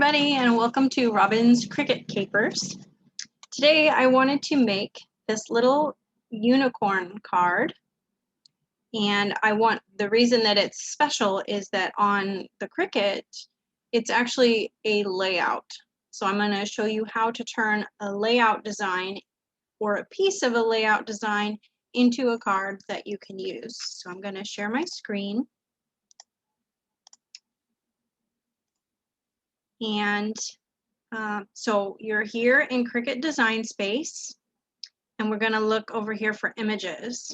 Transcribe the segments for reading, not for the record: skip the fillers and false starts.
everybody, and welcome to Robin's Cricut Capers. Today I wanted to make this little unicorn card, and the reason that it's special is that on the Cricut it's actually a layout. So I'm going to show you how to turn a layout design or a piece of a layout design into a card that you can use. So I'm going to share my screen. And so you're here in Cricut Design Space, and we're going to look over here for images.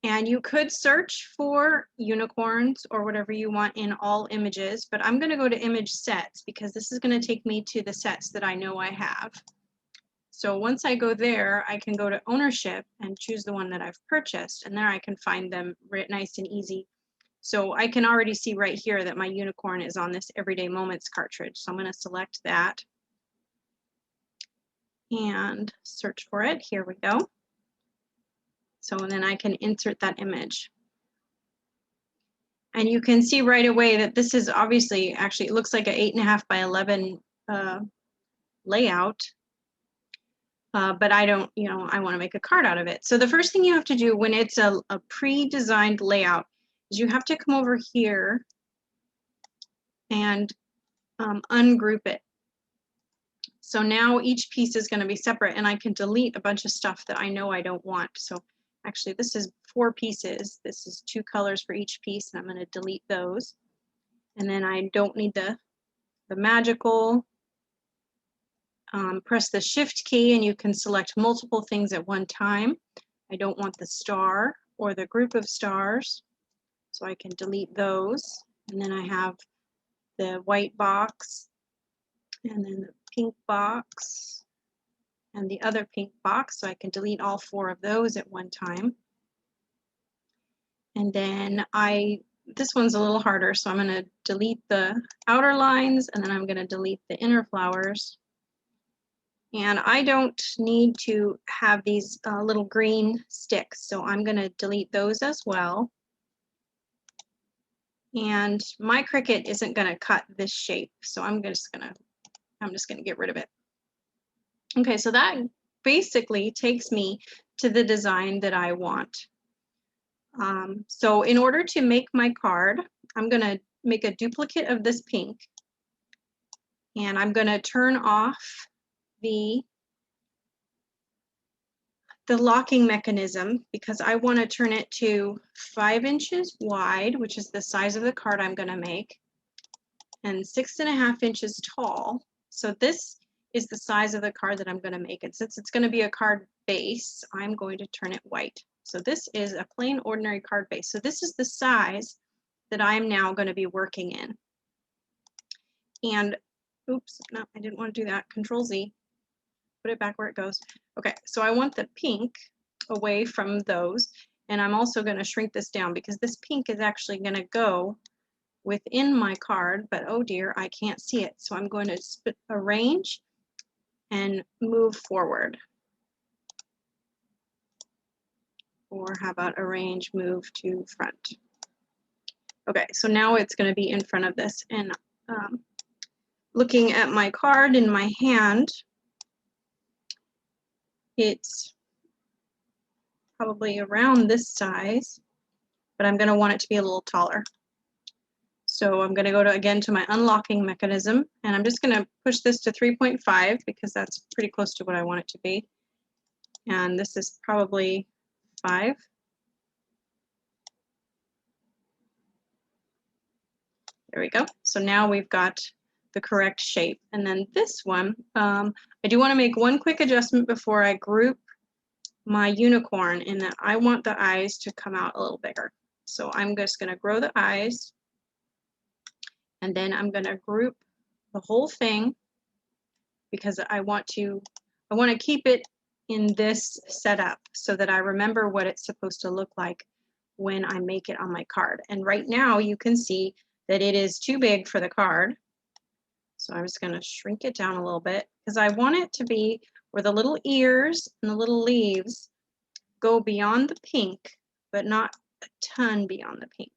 And you could search for unicorns or whatever you want in all images, but I'm going to go to image sets because this is going to take me to the sets that I know I have. So once I go there, I can go to ownership and choose the one that I've purchased, and there I can find them nice and easy. So I can already see right here that my unicorn is on this Everyday Moments cartridge. So I'm going to select that and search for it. Here we go. So then I can insert that image. And you can see right away that this is obviously, actually it looks like an 8.5 by 11 layout. But I don't, I want to make a card out of it. So the first thing you have to do when it's a pre-designed layout is you have to come over here and ungroup it. So now each piece is going to be separate, and I can delete a bunch of stuff that I know I don't want. So actually this is 4 pieces. This is 2 colors for each piece, and I'm going to delete those. And then I don't need the magical. Press the shift key and you can select multiple things at one time. I don't want the star or the group of stars, so I can delete those. And then I have the white box, and then the pink box, and the other pink box, so I can delete all 4 of those at one time. And then this one's a little harder, so I'm going to delete the outer lines, and then I'm going to delete the inner flowers. And I don't need to have these little green sticks, so I'm going to delete those as well. And my Cricut isn't going to cut this shape, so I'm just going to get rid of it. Okay, so that basically takes me to the design that I want. So in order to make my card, I'm going to make a duplicate of this pink, and I'm going to turn off the locking mechanism because I want to turn it to 5 inches wide, which is the size of the card I'm going to make, and 6.5 inches tall. So this is the size of the card that I'm going to make. And since it's going to be a card base, I'm going to turn it white. So this is a plain ordinary card base. So this is the size that I'm now going to be working in. And oops, no, I didn't want to do that. Control Z. Put it back where it goes. Okay, so I want the pink away from those, and I'm also going to shrink this down because this pink is actually going to go within my card, but oh dear, I can't see it. So I'm going to arrange and move forward. Or how about arrange, move to front. Okay, so now it's going to be in front of this, and looking at my card in my hand, it's probably around this size, but I'm going to want it to be a little taller. So I'm going to go again to my unlocking mechanism, and I'm just going to push this to 3.5 because that's pretty close to what I want it to be. And this is probably 5. There we go. So now we've got the correct shape. And then this one, I do want to make one quick adjustment before I group my unicorn, in that I want the eyes to come out a little bigger. So I'm just going to grow the eyes, and then I'm going to group the whole thing because I want to keep it in this setup so that I remember what it's supposed to look like when I make it on my card. And right now you can see that it is too big for the card. So I'm just going to shrink it down a little bit because I want it to be where the little ears and the little leaves go beyond the pink, but not a ton beyond the pink.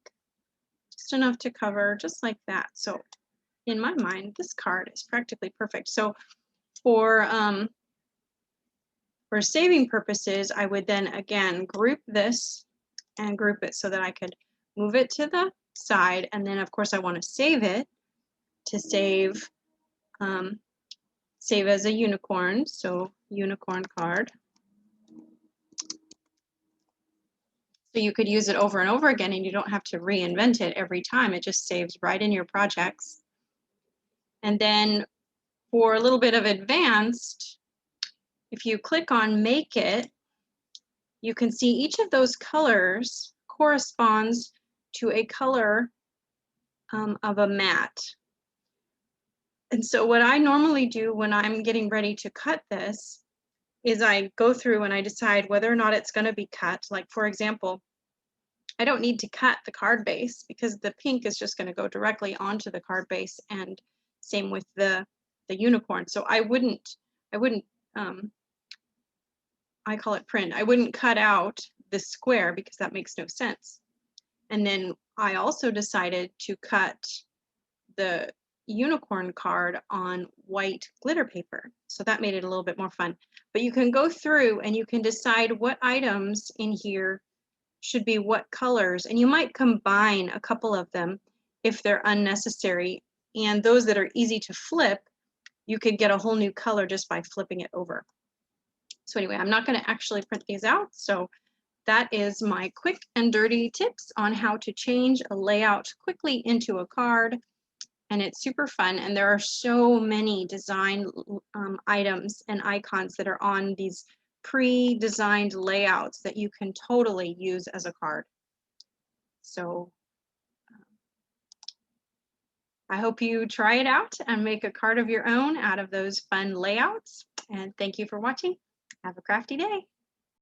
Just enough to cover, just like that. So in my mind, this card is practically perfect. So for saving purposes, I would then again group this and group it so that I could move it to the side. And then of course I want to save it to save as a unicorn. So unicorn card. So you could use it over and over again and you don't have to reinvent it every time. It just saves right in your projects. And then for a little bit of advanced, if you click on Make It, you can see each of those colors corresponds to a color of a mat. And so what I normally do when I'm getting ready to cut this is I go through and I decide whether or not it's going to be cut. Like for example, I don't need to cut the card base because the pink is just going to go directly onto the card base, and same with the unicorn. So I wouldn't I call it print. I wouldn't cut out this square because that makes no sense. And then I also decided to cut the unicorn card on white glitter paper. So that made it a little bit more fun. But you can go through and you can decide what items in here should be what colors, and you might combine a couple of them if they're unnecessary, and those that are easy to flip, you could get a whole new color just by flipping it over. So anyway, I'm not going to actually print these out, so that is my quick and dirty tips on how to change a layout quickly into a card, and it's super fun, and there are so many design items and icons that are on these pre-designed layouts that you can totally use as a card. So I hope you try it out and make a card of your own out of those fun layouts. And thank you for watching. Have a crafty day.